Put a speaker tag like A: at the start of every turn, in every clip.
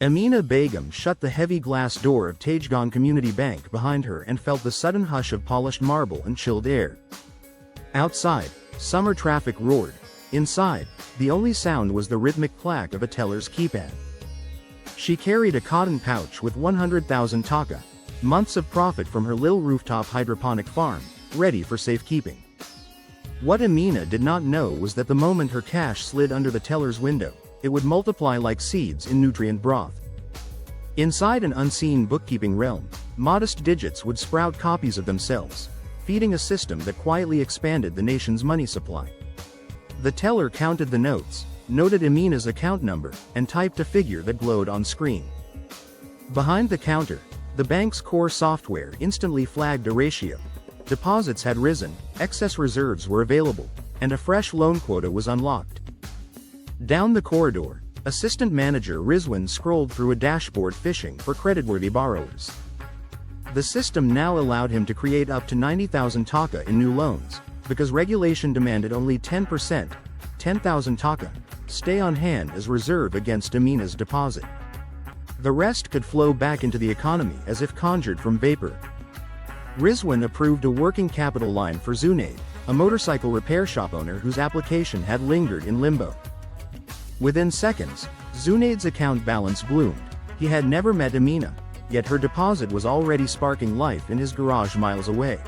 A: Amina Begum shut the heavy glass door of Tajgan Community Bank behind her and felt the sudden hush of polished marble and chilled air. Outside, summer traffic roared. Inside, the only sound was the rhythmic clack of a teller's keypad. She carried a cotton pouch with 100,000 taka, months of profit from her little rooftop hydroponic farm, ready for safekeeping. What Amina did not know was that the moment her cash slid under the teller's window, it would multiply like seeds in nutrient broth. Inside an unseen bookkeeping realm, modest digits would sprout copies of themselves, feeding a system that quietly expanded the nation's money supply. The teller counted the notes, noted Amina's account number, and typed a figure that glowed on screen. Behind the counter, the bank's core software instantly flagged a ratio. Deposits had risen, excess reserves were available, and a fresh loan quota was unlocked. Down the corridor, Assistant Manager Rizwan scrolled through a dashboard fishing for creditworthy borrowers. The system now allowed him to create up to 90,000 taka in new loans, because regulation demanded only 10%, 10,000 taka, stay on hand as reserve against Amina's deposit. The rest could flow back into the economy as if conjured from vapor. Rizwan approved a working capital line for Zunaid, a motorcycle repair shop owner whose application had lingered in limbo. Within seconds, Zunaid's account balance bloomed. He had never met Amina, yet her deposit was already sparking life in his garage miles away.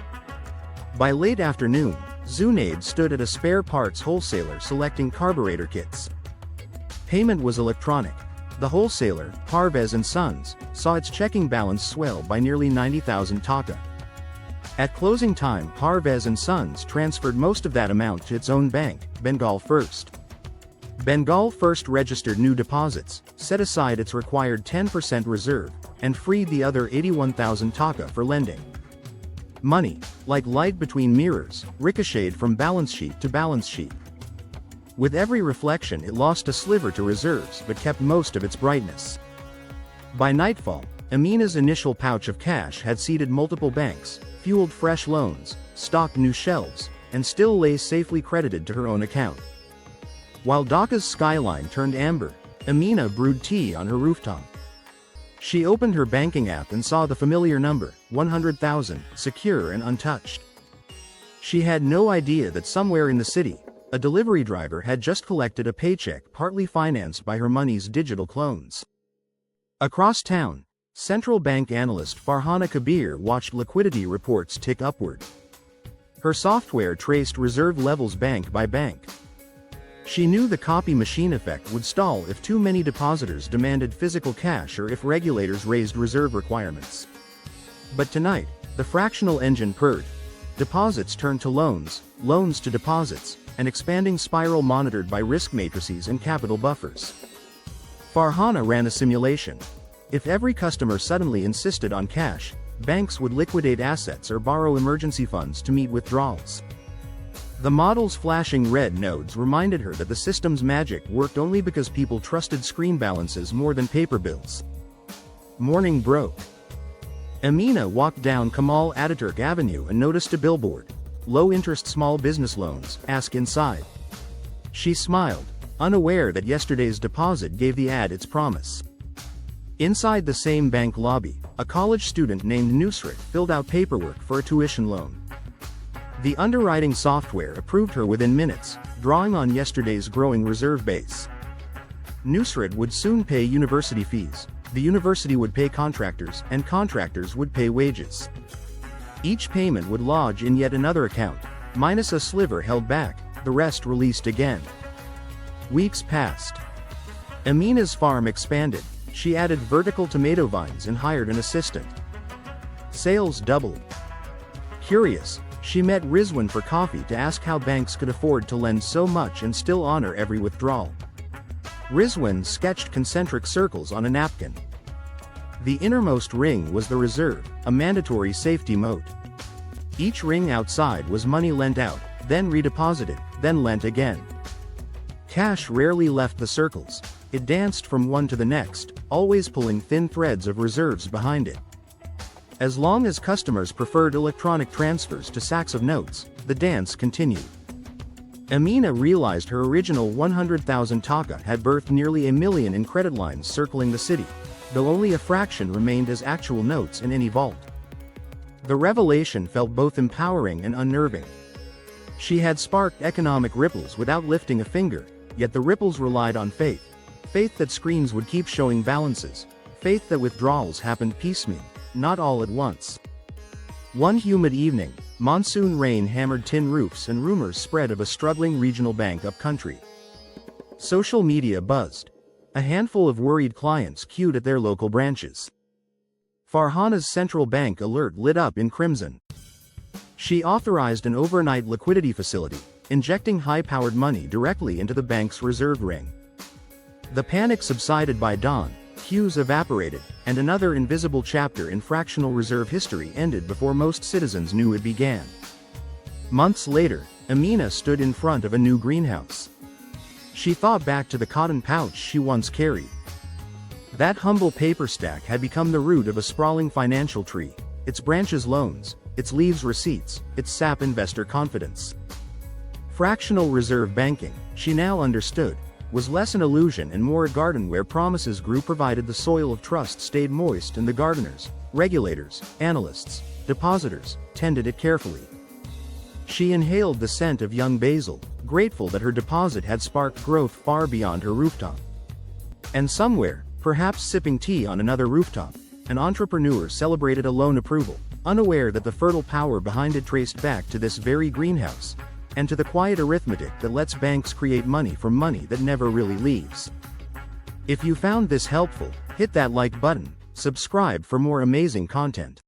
A: By late afternoon, Zunaid stood at a spare parts wholesaler selecting carburetor kits. Payment was electronic. The wholesaler, Parvez & Sons, saw its checking balance swell by nearly 90,000 taka. At closing time, Parvez & Sons transferred most of that amount to its own bank, Bengal First. Bengal First registered new deposits, set aside its required 10% reserve, and freed the other 81,000 taka for lending. Money, like light between mirrors, ricocheted from balance sheet to balance sheet. With every reflection it lost a sliver to reserves but kept most of its brightness. By nightfall, Amina's initial pouch of cash had seeded multiple banks, fueled fresh loans, stocked new shelves, and still lay safely credited to her own account. While Dhaka's skyline turned amber, Amina brewed tea on her rooftop. She opened her banking app and saw the familiar number, 100,000, secure and untouched. She had no idea that somewhere in the city, a delivery driver had just collected a paycheck partly financed by her money's digital clones. Across town, central bank analyst Farhana Kabir watched liquidity reports tick upward. Her software traced reserve levels bank by bank. She knew the copy machine effect would stall if too many depositors demanded physical cash or if regulators raised reserve requirements. But tonight, the fractional engine purred. Deposits turned to loans, loans to deposits, an expanding spiral monitored by risk matrices and capital buffers. Farhana ran a simulation. If every customer suddenly insisted on cash, banks would liquidate assets or borrow emergency funds to meet withdrawals. The model's flashing red nodes reminded her that the system's magic worked only because people trusted screen balances more than paper bills. Morning broke. Amina walked down Kamal Ataturk Avenue and noticed a billboard. Low-interest small business loans, ask inside. She smiled, unaware that yesterday's deposit gave the ad its promise. Inside the same bank lobby, a college student named Nusrat filled out paperwork for a tuition loan. The underwriting software approved her within minutes, drawing on yesterday's growing reserve base. Nusrat would soon pay university fees, the university would pay contractors, and contractors would pay wages. Each payment would lodge in yet another account, minus a sliver held back, the rest released again. Weeks passed. Amina's farm expanded. She added vertical tomato vines and hired an assistant. Sales doubled. Curious, she met Rizwan for coffee to ask how banks could afford to lend so much and still honor every withdrawal. Rizwan sketched concentric circles on a napkin. The innermost ring was the reserve, a mandatory safety moat. Each ring outside was money lent out, then redeposited, then lent again. Cash rarely left the circles. It danced from one to the next, always pulling thin threads of reserves behind it. As long as customers preferred electronic transfers to sacks of notes, the dance continued. Amina realized her original 100,000 taka had birthed nearly $1 million in credit lines circling the city, though only a fraction remained as actual notes in any vault. The revelation felt both empowering and unnerving. She had sparked economic ripples without lifting a finger, yet the ripples relied on faith. Faith that screens would keep showing balances. Faith that withdrawals happened piecemeal, not all at once. One humid evening, monsoon rain hammered tin roofs and rumors spread of a struggling regional bank upcountry. Social media buzzed. A handful of worried clients queued at their local branches. Farhana's central bank alert lit up in crimson. She authorized an overnight liquidity facility, injecting high-powered money directly into the bank's reserve ring. The panic subsided by dawn, queues evaporated, and another invisible chapter in fractional reserve history ended before most citizens knew it began. Months later, Amina stood in front of a new greenhouse. She thought back to the cotton pouch she once carried. That humble paper stack had become the root of a sprawling financial tree, its branches loans, its leaves receipts, its sap investor confidence. Fractional reserve banking, she now understood, was less an illusion and more a garden where promises grew provided the soil of trust stayed moist and the gardeners, regulators, analysts, depositors, tended it carefully. She inhaled the scent of young basil, grateful that her deposit had sparked growth far beyond her rooftop. And somewhere, perhaps sipping tea on another rooftop, an entrepreneur celebrated a loan approval, unaware that the fertile power behind it traced back to this very greenhouse, and to the quiet arithmetic that lets banks create money from money that never really leaves. If you found this helpful, hit that like button, subscribe for more amazing content.